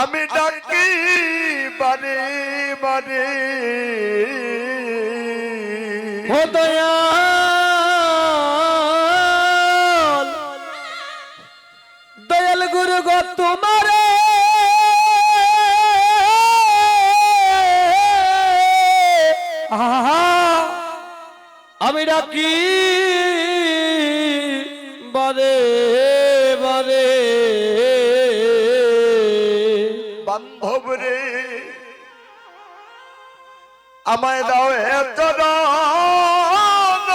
আমি ডাকি বারে বারে ও দয়াল দয়াল গুরু গো তোমারে আমি ডাকি বারে বারে বান্ধব রে আমায় দাও হে চরণ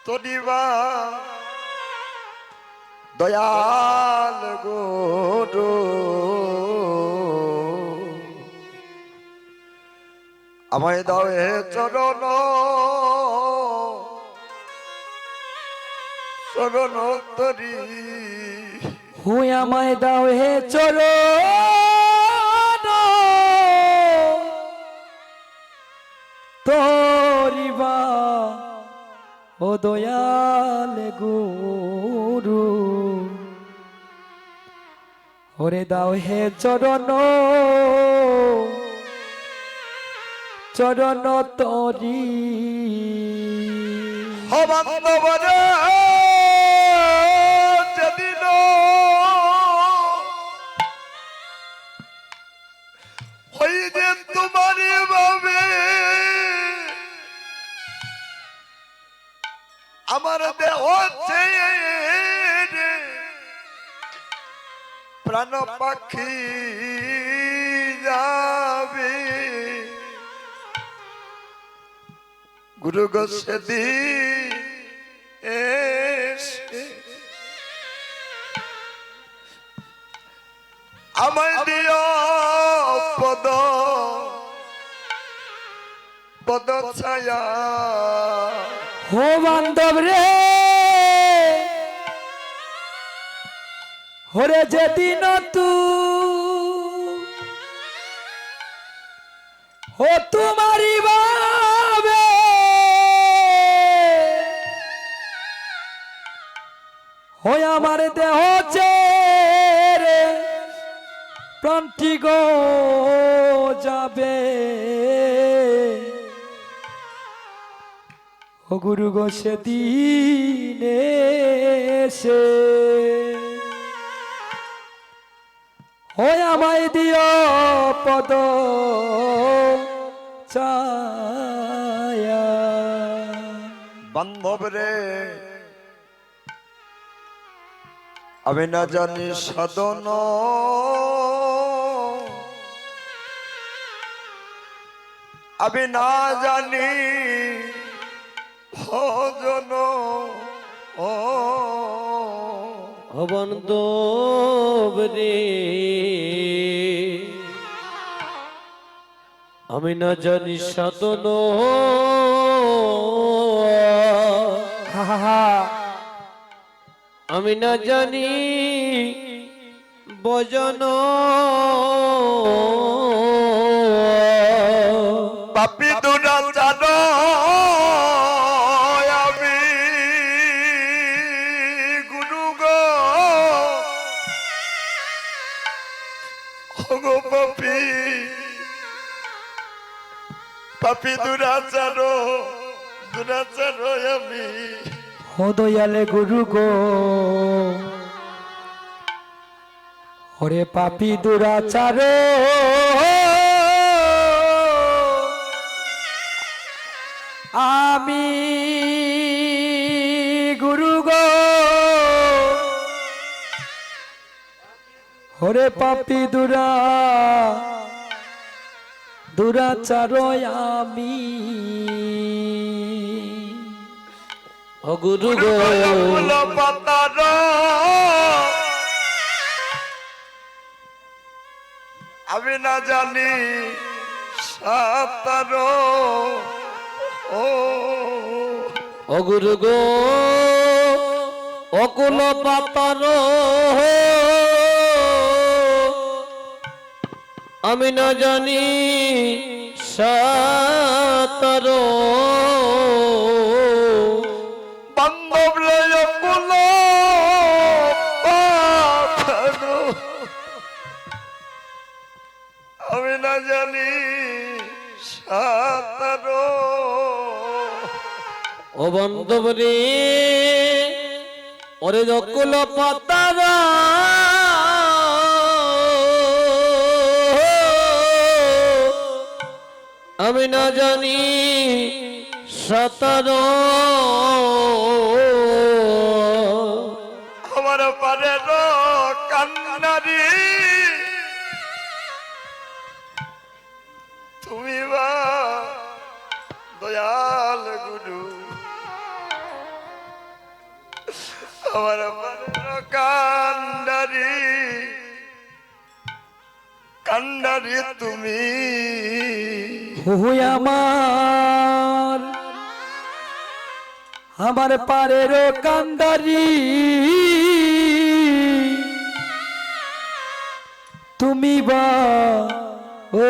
তরিবা দয়াল গুরু আমায় দাও হে চরণ চরণ তরি হুই আমায় দাও হে চলো তোরিবা ও দয়াল গুরু ওরে দাও হে চরণ চরণ তরি বান্ধব রে যেদিন হই যে তোমারই ভাবে আমার দেহ ছেড়ে প্রাণ পাখি যাবে গুরু গো সেদিন এসে আমায় দিও পদ পদ ছায়া হো বান্ধব রে হরে যেদিন তু হো তোমারি বাবে হো আমার দেহ চেরে প্রাণটি গো যাবে ও গুরু গো সেদিন এসে হয় আমায় দিও পদ ছায়া বান্ধব রে আমি না জানি সাধন আমি না জানি ভজন বান্ধব রে আমি না জানি সাধন আমি না জানি ভজন পাপি দুরাচার আমি গুরু গো গো পাপি পাপি দুরাচার দুরাচার আমি ও দয়ালে গুরু গো ওরে পাপি দুরাচার আমি গুরু গো ওরে পাপি দুরাচার আমি ও গুরু গো পাতার আমি না জানি সাতার ও গুরু গো অকুল পাতার আমি না জানি সাতার বান্ধব কুল পাথর আমি না জানি সাঁতার ও বান্ধব রে ওরে নকুল পাতারা আমি না জানি সাঁতার আমার পারের কান্নারি তুমি বা দয়াল গুরু আমার পারের কান্ডারি কান্ডারি তুমি হুই আমার পারের কান্দারি তুমি বা ও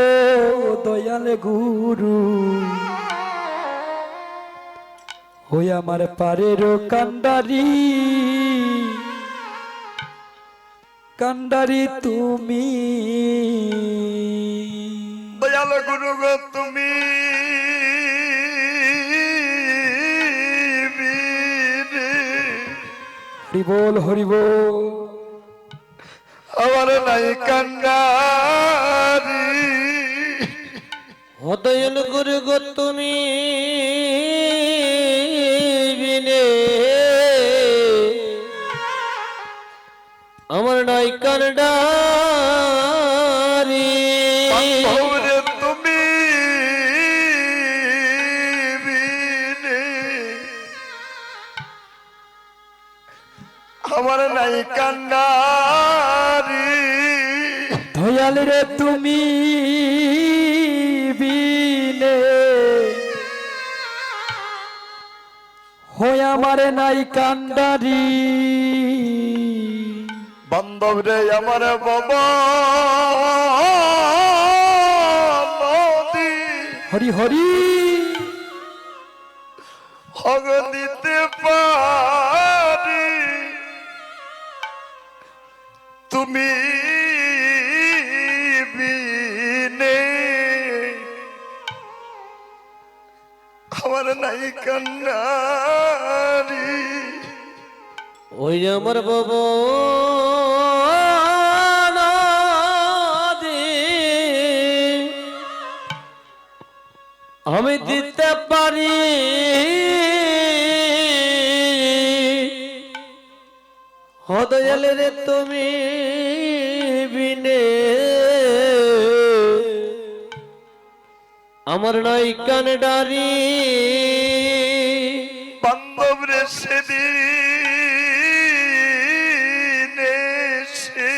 দয়াল গুরু হই আমার পারের কান্দারি কান্দারি তুমি দয়াল গুরু গো তুমি হরি বল আমার নাই কান্ডারি দয়াল গুরু গো তুমি বিনে আমার নাই কান্ডারি বান্ধবরে তুমি বিনে আমার নাই কান্ডারি দয়াল রে তুমি বিনে হই আমার নাই কান্ডারি বান্ধব রে আমার বাবা নদী হরি হরি হগ দিতে পারি তুমি বিনে আমার নাই কান্নারি ওই আমার বাবা আমি দিতে পারি দয়াল রে তুমি বিনে আমার নাই কান্ডারি বান্ধব রে সেদিন এসে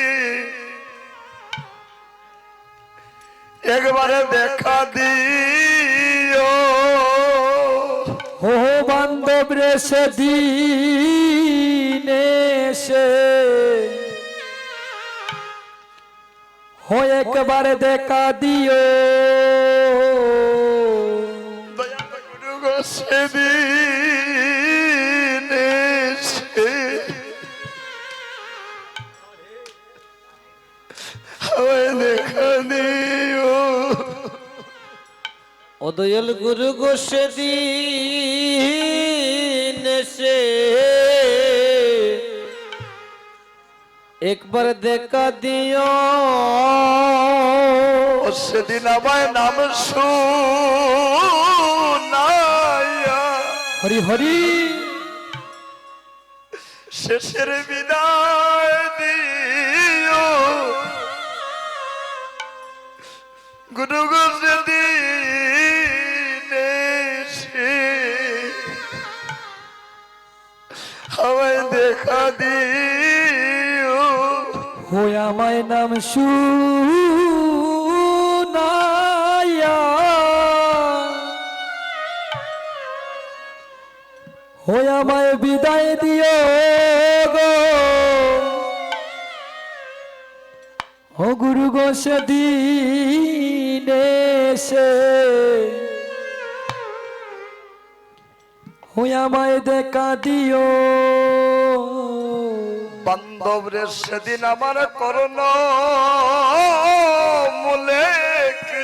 একবারে দেখা দিও ও বান্ধব রে সেদিন এসে হো একবার দেখা দিও দয়াল গুরু গো সেদিন এসে আমায় দেখা দিও ও দয়াল গুরু গো সেদিন এসে একবার দেখা দিও সেদিন আমায় নাম শুনাইয়া হরি হরি শেষের বিদায় দিও গুরু গো সেদিন এসে আমায় দেখা দিও হই আমায় নাম শুনাইয়া হই আমায় বিদায় দিও গো ও গুরু গো সেদিন এসে হই আমায় দেখা দিও বান্ধব রে সেদিন আমার করুণ মূলে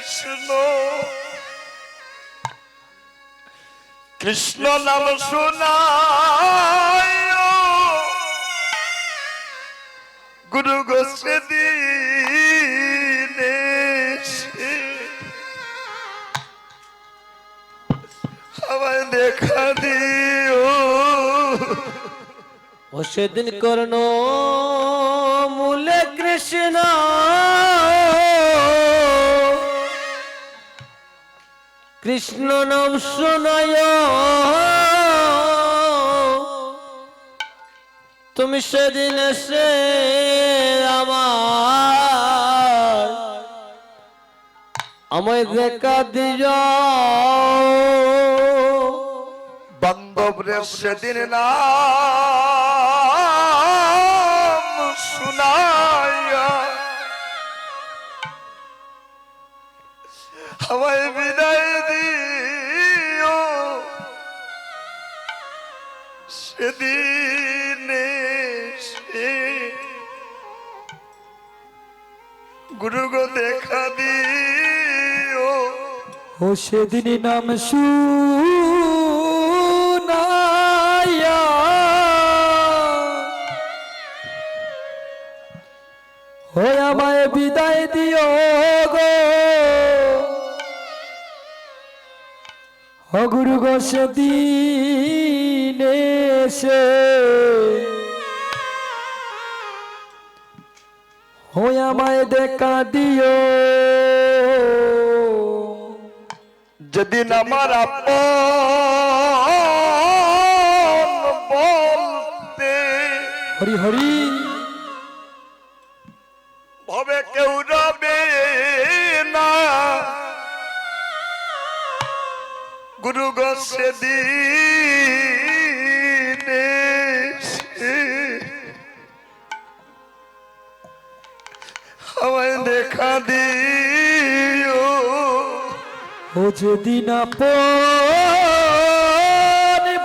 কৃষ্ণ কৃষ্ণ নাম শোনায় গুরু গো সেদিন এসে আমায় দেখা দিও ও সেদিন কর্ণ মূলে কৃষ্ণ কৃষ্ণ নাম শোনায় তুমি সেদিন এসে আমায় দেখা দিও বান্ধব রে সেদিন নাম শুনাইয়া আমায় বিদায় দিও সেদিন এসে গুরু গো দেখা দিও ও সেদিন নাম শুনাইয়া ও আমায় বিদায় দিও গো ও গুরু গো সেদিন এসে ও আমায় দেখা দিও যেদিন আমার আপন বলতে হরি হরি ভবে কেউ রবে না গুরু গো সেদিন এসে আমায় দেখা দিও ও যেদিন আপন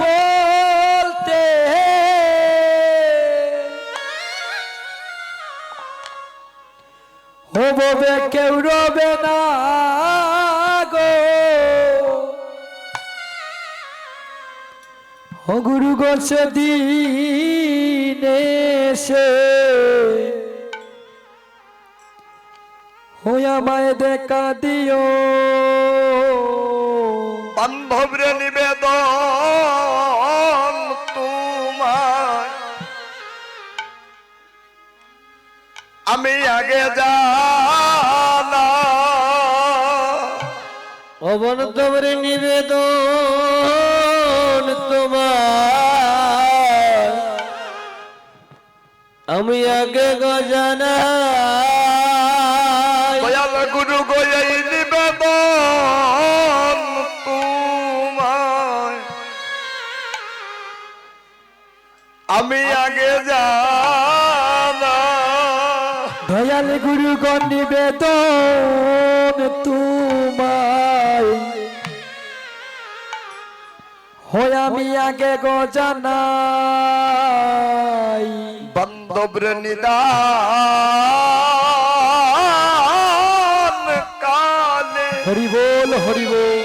বলতে ও ববে কেউ রবে না গো ও গুরু গো সেদিন এসে ও আমায় দেখা দিও বান্ধব রে নিবেদন তোমায় আমি আগে জানা অবনতমের নিবেদন তোমার আমি আগে গজানা দয়াল গুরু গো এই নিবেদন তোমায় আমি আগে জানা দয়াল গুরু গণ নিবেদন তোমায় হয় আমি আগে গজানাই বান্ধব রে নিদান কালে হরি বল হরি বল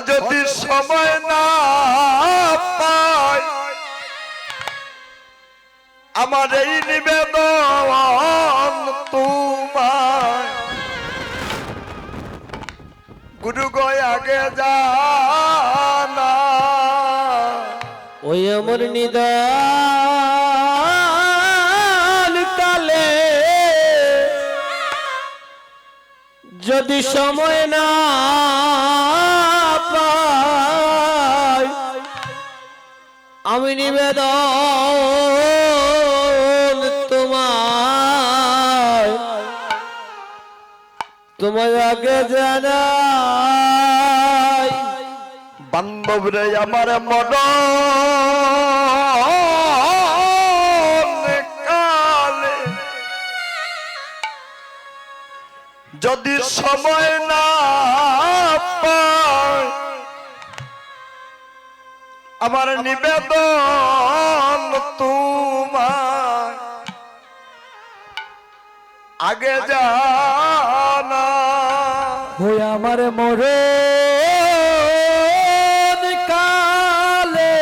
যদি সময় না পাই আমার এই নিবেদন তোমায় গুরু গয় আগে জানা ওই আমার নিদান কালে যদি সময় না পাই আমি নিবেদন তোমায় আগে জানাই বান্ধব রে আমার মন কালে যদি সময় না পাই আমার নিবেদন তোমায় আগে জানা ওই আমার মরণ কালে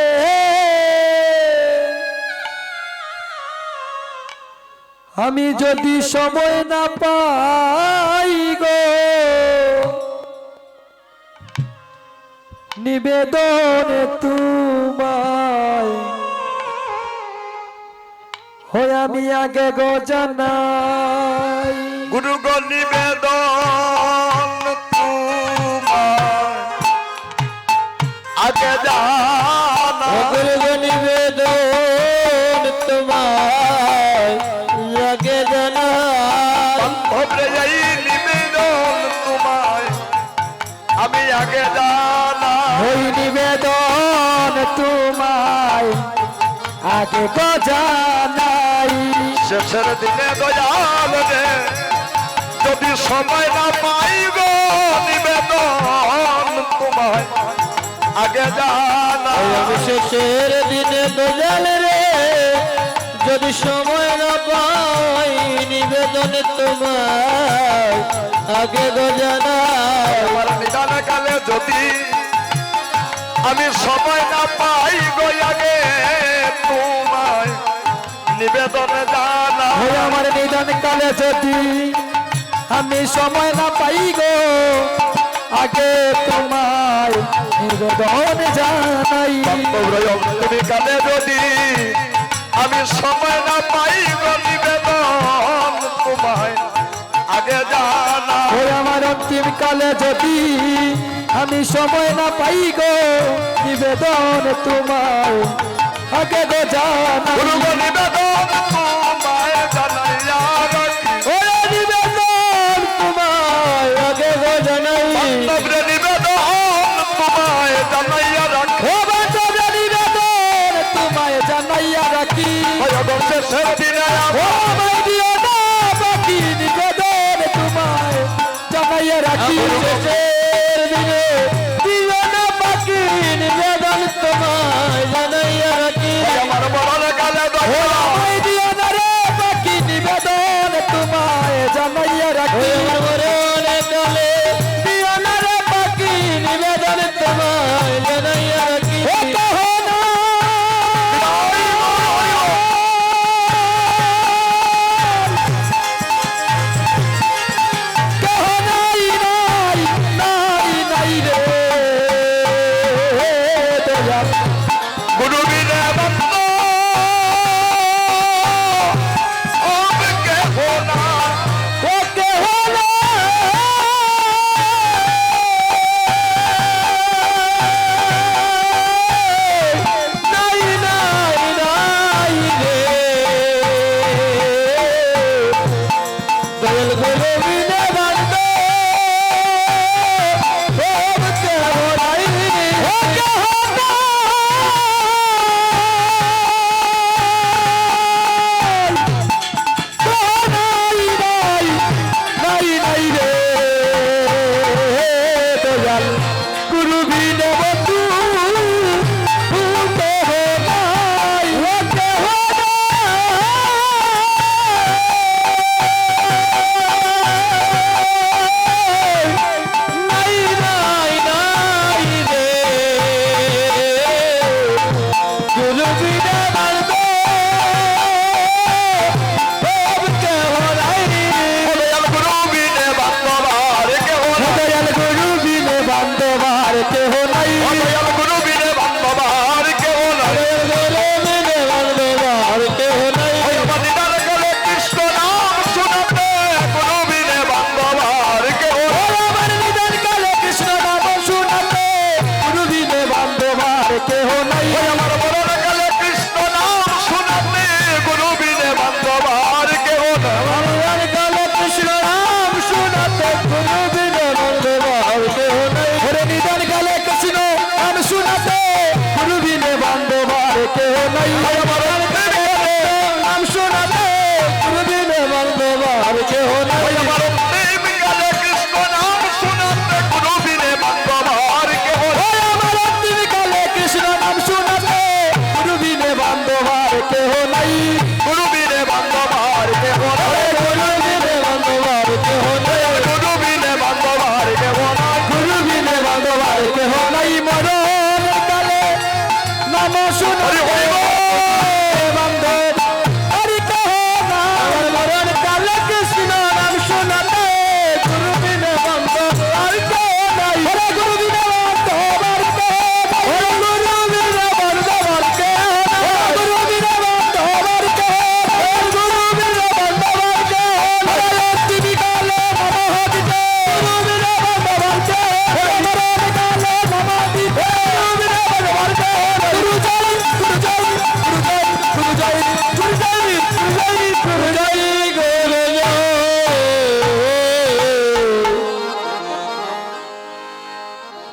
আমি যদি সময় না পাই গো নিবেদন তোমায় হয় আমি আগে গো জানাই গুরু গো নিবেদন তোমার আগে জানা গুরু নিবেদন তোমায় আগে জানাই বান্ধবরে এই নিবেদন তোমায় আমি আগে জানা ওই নিবেদন তোমায় আগে গো জানাই শেষের দিনে দয়াল রে যদি সময় না পাই গো নিবেদন তোমায় আগে জানা আমি শেষের দিনে দয়াল রে যদি সময় না পাই নিবেদন তোমায় আগে গো জানাই আমার নিদান কালে যদি আমি সময় না পাই গো আগে তোমায় নিবেদন জানা ওই আমার নিদান কালে যদি আমি সময় না পাই গো আগে তোমায় নিবেদন জানাই তুমি কালে যদি আমি সময় না পাই গো নিবেদন তোমায় আগে জানা ওই আমার অন্তিম কালে যদি আমি সময় না পাই গো নিবেদন তোমায় আগে গো জানাই গুরু গো নিবেদন তোমায় জানাইয়া রাখি ওরে নিবেদন তোমায় আগে গো জানাই বান্ধবরে নিবেদন তোমায় জানাইয়া রাখি ও বান্ধব নিবেদন তোমায় জানাইয়া রাখি শেষের দিনে ও আমায় দিও না বাকি নিবেদন তোমায় জানাইয়া রাখি শেষের দিনে দিও না বাকি নিবেদন তোমায় জানাইয়া রাখি আমার মরণ কালে ও আমায় দিও না রে বাকি নিবেদন তোমায় জানাইয়া রাখি মরণ কালে দিও না রে বাকি নিবেদন তোমায় জানাইয়া রাখি ও কহো না কহো নাই নাই নাই নাই রে দয়া গুরু বিনে বন্ধ কে হোনা ওকে হলো নাই নাই নাই রে দয়াল গুরু বিনে বন্ধ